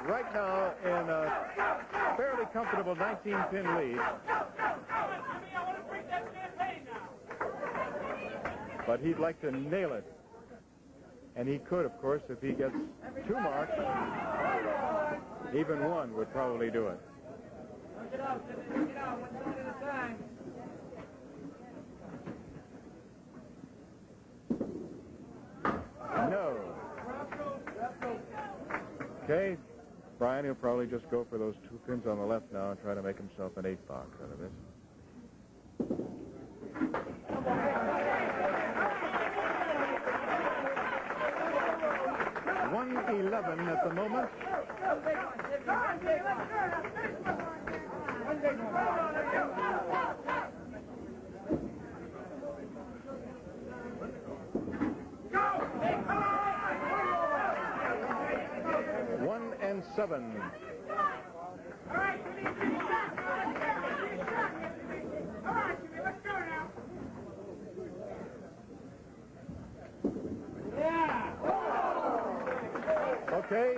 right now in a fairly comfortable 19-pin lead. But he'd like to nail it. And he could, of course, if he gets 2 marks. Even 1 would probably do it. No. Okay, Brian, he'll probably just go for those 2 pins on the left now and try to make himself an 8 box out of this. 111 at the moment. One and 7. Okay,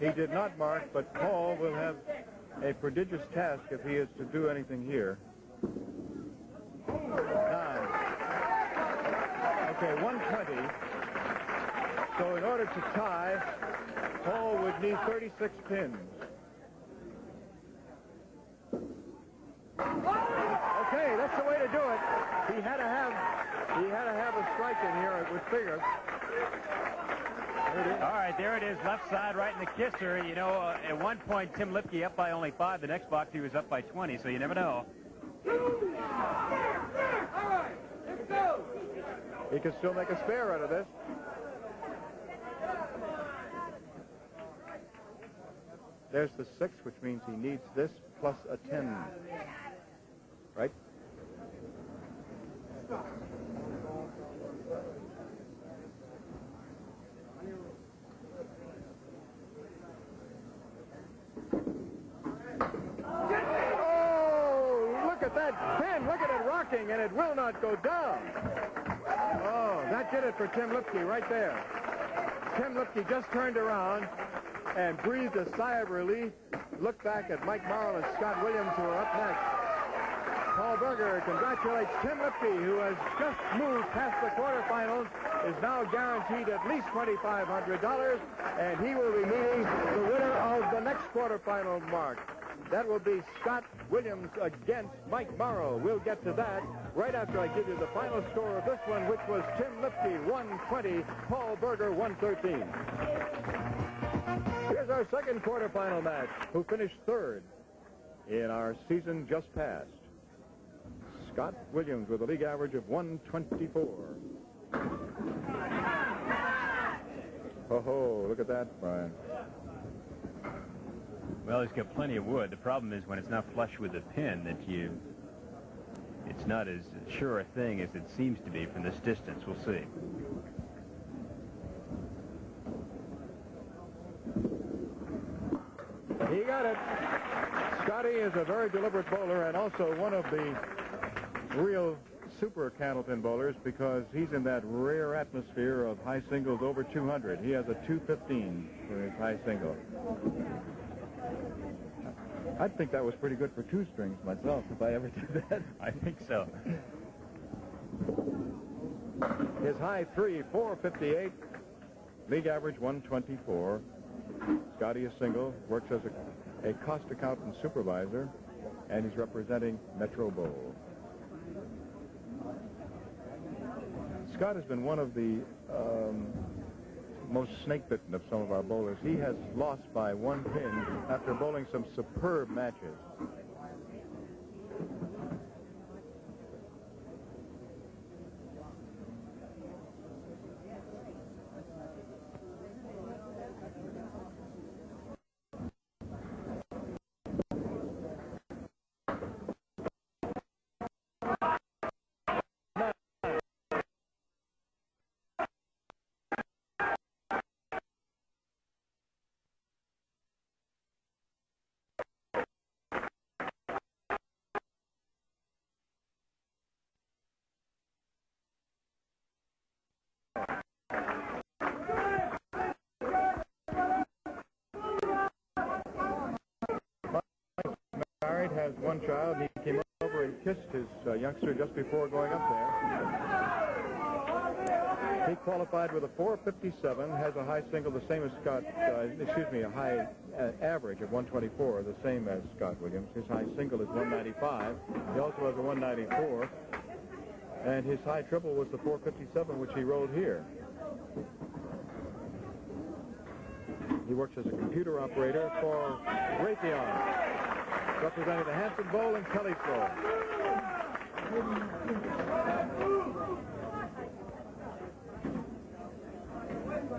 he did not mark, but Paul will have a prodigious task if he is to do anything here. 9. Okay, 120. So in order to tie, Paul would need 36 pins. Okay, that's the way to do it. He had to have a strike in here, it would figure. All right, there it is, left side, right in the kisser. You know, at one point, Tim Lipke up by only 5. The next box, he was up by 20, so you never know. He can still make a spare out of this. There's the 6, which means he needs this plus a 10. Right? Look at it rocking, and it will not go down. Oh, that did it for Tim Lipke right there. Tim Lipke just turned around and breathed a sigh of relief, looked back at Mike Morrill and Scott Williams, who are up next. Paul Berger congratulates Tim Lipke, who has just moved past the quarterfinals, is now guaranteed at least $2,500, and he will be meeting the winner of the next quarterfinal mark. That will be Scott Williams against Mike Morrow. We'll get to that right after I give you the final score of this one, which was Tim Lipke 120, Paul Berger 113. Here's our second quarterfinal match, who finished 3rd in our season just passed. Scott Williams with a league average of 124. Oh, look at that, Brian. Well, he's got plenty of wood. The problem is when it's not flush with the pin that it's not as sure a thing as it seems to be from this distance. We'll see. He got it. Scotty is a very deliberate bowler and also one of the real super Candlepin bowlers because he's in that rare atmosphere of high singles over 200. He has a 215 for his high single. I'd think that was pretty good for 2 strings myself if I ever did that. I think so. His high 3, 458. League average 124. Scotty is single, works as a cost accountant supervisor, and he's representing Metro Bowl. Scott has been one of the most snake-bitten of some of our bowlers. He has lost by 1 pin after bowling some superb matches. has one child. He came over and kissed his youngster just before going up there. He qualified with a 457, has a high single the same as Scott, a high average of 124, the same as Scott Williams. His high single is 195. He also has a 194. And his high triple was the 457, which he rolled here. He works as a computer operator for Raytheon, representing the Hanson Bowl and Kelly Bowl.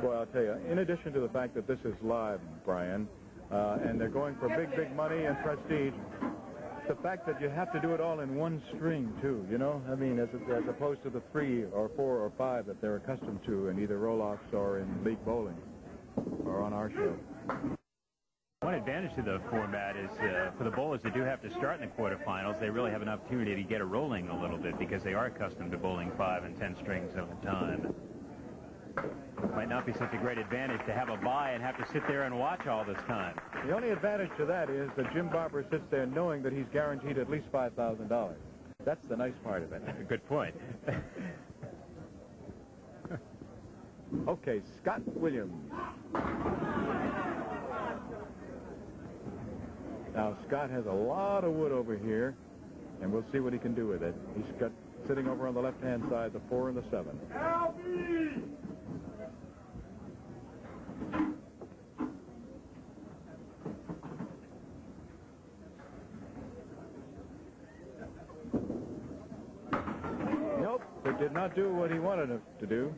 Boy, I'll tell you, in addition to the fact that this is live, Brian, and they're going for big, big money and prestige, the fact that you have to do it all in one string, too, you know? I mean, as opposed to the 3 or 4 or 5 that they're accustomed to in either roll-offs or in league bowling or on our show. One advantage to the format is for the bowlers that do have to start in the quarterfinals, they really have an opportunity to get it rolling a little bit because they are accustomed to bowling 5 and 10 strings at a time. Might not be such a great advantage to have a bye and have to sit there and watch all this time. The only advantage to that is that Jim Barber sits there knowing that he's guaranteed at least $5,000. That's the nice part of it. Good point. Okay, Scott Williams. Now, Scott has a lot of wood over here, and we'll see what he can do with it. He's got, sitting over on the left-hand side, the 4 and the 7. Nope, it did not do what he wanted it to do.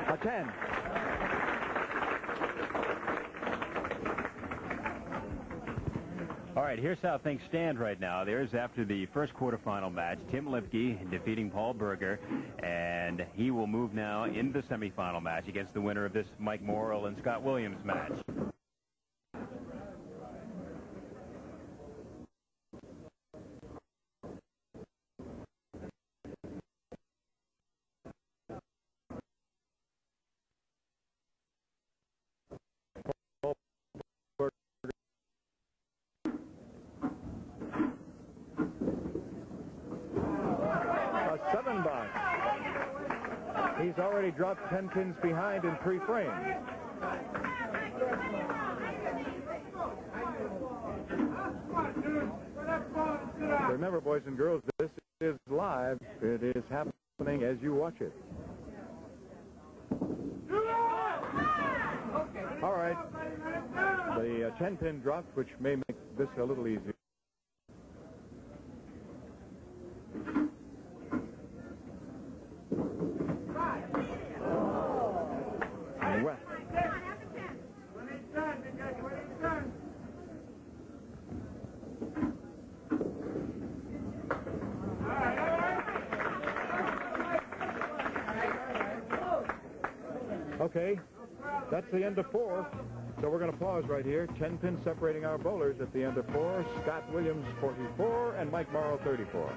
A 10. All right, here's how things stand right now. There's, after the first quarterfinal match, Tim Lipke defeating Paul Berger, and he will move now into the semifinal match against the winner of this Mike Morrill and Scott Williams match. He's already dropped 10 pins behind in 3 frames. Remember, boys and girls, this is live. It is happening as you watch it. All right. The 10-pin drop, which may make this a little easier. Okay, that's the end of 4. So we're going to pause right here. 10 pins separating our bowlers at the end of 4. Scott Williams, 44, and Mike Morrill, 34.